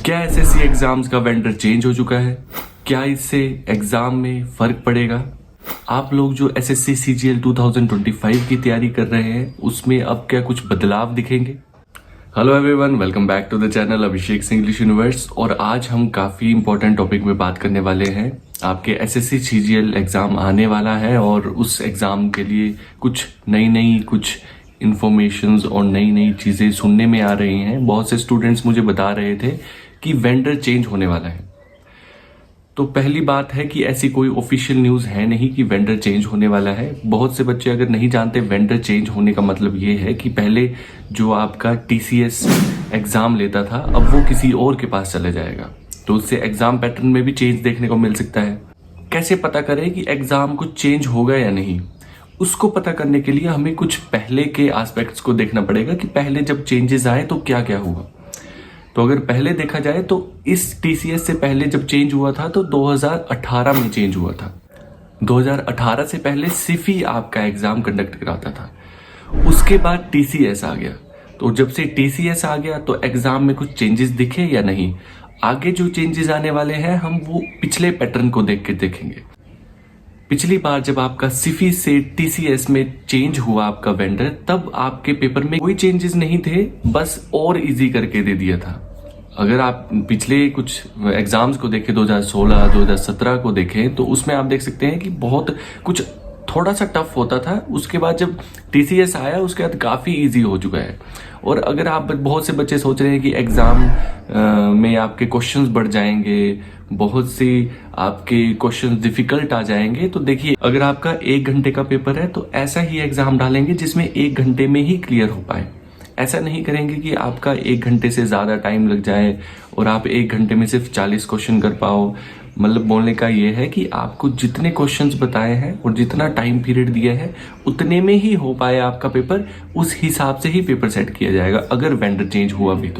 क्या SSC exams का vendor change हो चुका है? क्या इससे एग्जाम में फर्क पड़ेगा? आप लोग जो एसएससी सीजीएल 2025 की तैयारी कर रहे हैं उसमें अब क्या कुछ बदलाव दिखेंगे? Hello everyone, welcome back to the channel Abhishek English universe. और आज हम काफी इंपॉर्टेंट टॉपिक में बात करने वाले हैं। आपके एसएससी सीजीएल एग्जाम आने वाला है और उस एग्जाम के लिए कुछ नई कुछ इन्फॉर्मेशंस और नई चीजें सुनने में आ रही हैं। बहुत से स्टूडेंट्स मुझे बता रहे थे कि वेंडर चेंज होने वाला है। तो पहली बात है कि ऐसी कोई ऑफिशियल न्यूज है नहीं कि वेंडर चेंज होने वाला है। बहुत से बच्चे अगर नहीं जानते, वेंडर चेंज होने का मतलब ये है कि पहले जो आपका टीसीएस एग्जाम लेता था अब वो किसी और के पास चले जाएगा, तो उससे एग्जाम पैटर्न में भी चेंज देखने को मिल सकता है। कैसे पता करें कि एग्जाम कुछ चेंज होगा या नहीं? उसको पता करने के लिए हमें कुछ पहले के एस्पेक्ट्स को देखना पड़ेगा कि पहले जब चेंजेस आए तो क्या क्या हुआ। तो अगर पहले देखा जाए तो इस टीसीएस से पहले जब चेंज हुआ था तो 2018 में चेंज हुआ था। 2018 से पहले सिर्फ ही आपका एग्जाम कंडक्ट कराता था। उसके बाद टीसीएस आ गया। तो जब से टीसीएस आ गया तो एग्जाम में कुछ चेंजेस दिखे या नहीं? आगे जो चेंजेस आने वाले हैं हम वो पिछले पैटर्न को देख के देखेंगे। पिछली बार जब आपका सिफी से टीसीएस में चेंज हुआ आपका वेंडर, तब आपके पेपर में कोई चेंजेस नहीं थे, बस और इजी करके दे दिया था। अगर आप पिछले कुछ एग्जाम्स को देखें, 2016 2017 को देखें, तो उसमें आप देख सकते हैं कि बहुत कुछ थोड़ा सा टफ होता था। उसके बाद जब टीसीएस आया उसके बाद काफ़ी इजी हो चुका है। और अगर आप बहुत से बच्चे सोच रहे हैं कि एग्ज़ाम में आपके क्वेश्चंस बढ़ जाएंगे, बहुत से आपके क्वेश्चंस डिफिकल्ट आ जाएंगे, तो देखिए अगर आपका 1 घंटे का पेपर है तो ऐसा ही एग्ज़ाम डालेंगे जिसमें 1 घंटे में ही क्लियर हो पाए। ऐसा नहीं करेंगे कि आपका 1 घंटे से ज़्यादा टाइम लग जाए और आप 1 घंटे में सिर्फ 40 क्वेश्चन कर पाओ। मतलब बोलने का ये है कि आपको जितने क्वेश्चंस बताए हैं और जितना टाइम पीरियड दिया है उतने में ही हो पाए आपका पेपर, उस हिसाब से ही पेपर सेट किया जाएगा अगर वेंडर चेंज हुआ भी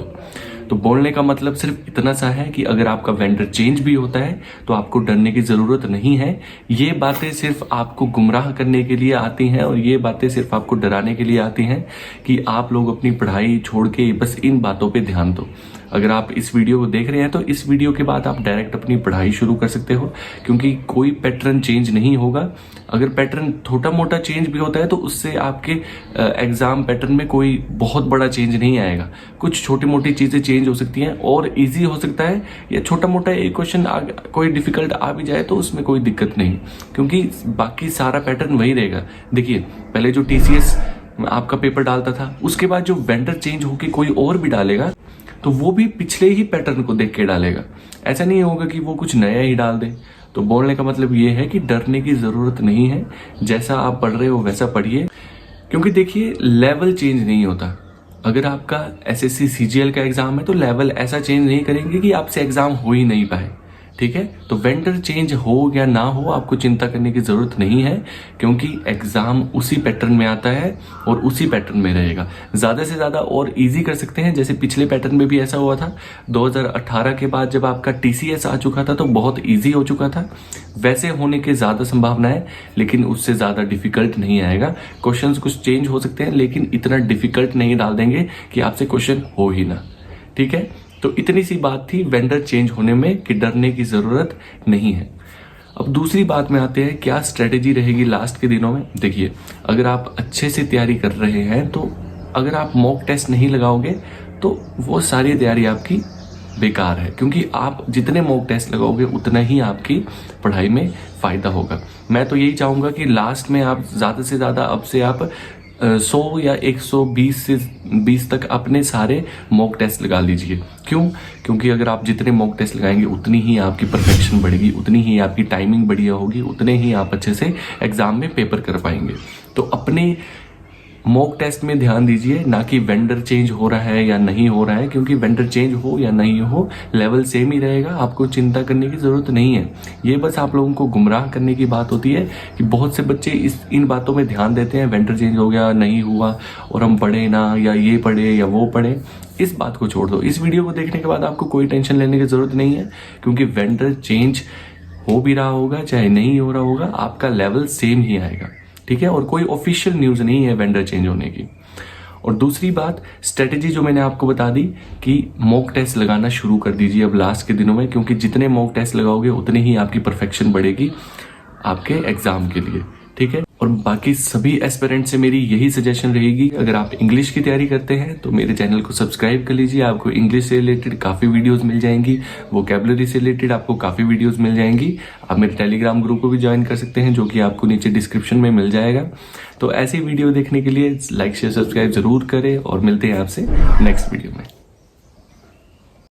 तो बोलने का मतलब सिर्फ इतना सा है कि अगर आपका वेंडर चेंज भी होता है तो आपको डरने की ज़रूरत नहीं है। ये बातें सिर्फ आपको गुमराह करने के लिए आती हैं और ये बातें सिर्फ आपको डराने के लिए आती हैं कि आप लोग अपनी पढ़ाई छोड़ के बस इन बातों पे ध्यान दो। अगर आप इस वीडियो को देख रहे हैं तो इस वीडियो के बाद आप डायरेक्ट अपनी पढ़ाई शुरू कर सकते हो, क्योंकि कोई पैटर्न चेंज नहीं होगा। अगर पैटर्न छोटा मोटा चेंज भी होता है तो उससे आपके एग्जाम पैटर्न में कोई बहुत बड़ा चेंज नहीं आएगा। कुछ छोटी मोटी चीज़ें चेंज हो सकती हैं और इजी हो सकता है, या छोटा मोटा एक क्वेश्चन कोई डिफिकल्ट आ भी जाए तो उसमें कोई दिक्कत नहीं, क्योंकि बाकी सारा पैटर्न वही रहेगा। देखिए पहले जो टीसीएस आपका पेपर डालता था, उसके बाद जो वेंडर चेंज होकर कोई और भी डालेगा तो वो भी पिछले ही पैटर्न को देख के डालेगा। ऐसा नहीं होगा कि वो कुछ नया ही डाल दे। तो बोलने का मतलब ये है कि डरने की ज़रूरत नहीं है। जैसा आप पढ़ रहे हो वैसा पढ़िए, क्योंकि देखिए लेवल चेंज नहीं होता। अगर आपका एसएससी सीजीएल का एग्ज़ाम है तो लेवल ऐसा चेंज नहीं करेंगे कि आपसे एग्ज़ाम हो ही नहीं पाए, ठीक है? तो वेंडर चेंज हो या ना हो आपको चिंता करने की ज़रूरत नहीं है, क्योंकि एग्ज़ाम उसी पैटर्न में आता है और उसी पैटर्न में रहेगा। ज़्यादा से ज़्यादा और इजी कर सकते हैं, जैसे पिछले पैटर्न में भी ऐसा हुआ था। 2018 के बाद जब आपका टीसीएस आ चुका था तो बहुत ईजी हो चुका था। वैसे होने की ज़्यादा संभावना है, लेकिन उससे ज़्यादा डिफिकल्ट नहीं आएगा। क्वेश्चन कुछ चेंज हो सकते हैं, लेकिन इतना डिफिकल्ट नहीं डाल देंगे कि आपसे क्वेश्चन हो ही ना, ठीक है? तो इतनी सी बात थी वेंडर चेंज होने में कि डरने की ज़रूरत नहीं है। अब दूसरी बात में आते हैं, क्या स्ट्रेटेजी रहेगी लास्ट के दिनों में। देखिए अगर आप अच्छे से तैयारी कर रहे हैं तो अगर आप मॉक टेस्ट नहीं लगाओगे तो वो सारी तैयारी आपकी बेकार है, क्योंकि आप जितने मॉक टेस्ट लगाओगे उतना ही आपकी पढ़ाई में फ़ायदा होगा। मैं तो यही चाहूँगा कि लास्ट में आप ज़्यादा से ज़्यादा अब से आप 100 या 120 से 20 तक अपने सारे मॉक टेस्ट लगा लीजिए। क्यों? क्योंकि अगर आप जितने मॉक टेस्ट लगाएंगे उतनी ही आपकी परफेक्शन बढ़ेगी, उतनी ही आपकी टाइमिंग बढ़िया होगी, उतने ही आप अच्छे से एग्जाम में पेपर कर पाएंगे। तो अपने मॉक टेस्ट में ध्यान दीजिए, ना कि वेंडर चेंज हो रहा है या नहीं हो रहा है, क्योंकि वेंडर चेंज हो या नहीं हो लेवल सेम ही रहेगा। आपको चिंता करने की ज़रूरत नहीं है। ये बस आप लोगों को गुमराह करने की बात होती है कि बहुत से बच्चे इन बातों में ध्यान देते हैं, वेंडर चेंज हो गया नहीं हुआ और हम पढ़े ना, या ये पढ़े या वो पढ़े। इस बात को छोड़ दो। इस वीडियो को देखने के बाद आपको कोई टेंशन लेने की ज़रूरत नहीं है, क्योंकि वेंडर चेंज हो भी रहा होगा चाहे नहीं हो रहा होगा, आपका लेवल सेम ही आएगा, ठीक है? और कोई ऑफिशियल न्यूज़ नहीं है वेंडर चेंज होने की। और दूसरी बात स्ट्रेटेजी जो मैंने आपको बता दी कि मॉक टेस्ट लगाना शुरू कर दीजिए अब लास्ट के दिनों में, क्योंकि जितने मॉक टेस्ट लगाओगे उतनी ही आपकी परफेक्शन बढ़ेगी आपके एग्जाम के लिए, ठीक है। और बाकी सभी एस्पिरेंट से मेरी यही सजेशन रहेगी, अगर आप इंग्लिश की तैयारी करते हैं तो मेरे चैनल को सब्सक्राइब कर लीजिए। आपको इंग्लिश से रिलेटेड काफ़ी वीडियोस मिल जाएंगी, वोकैबुलरी से रिलेटेड आपको काफ़ी वीडियोस मिल जाएंगी। आप मेरे टेलीग्राम ग्रुप को भी ज्वाइन कर सकते हैं, जो कि आपको नीचे डिस्क्रिप्शन में मिल जाएगा। तो ऐसी वीडियो देखने के लिए लाइक शेयर सब्सक्राइब जरूर करें और मिलते हैं आपसे नेक्स्ट वीडियो में।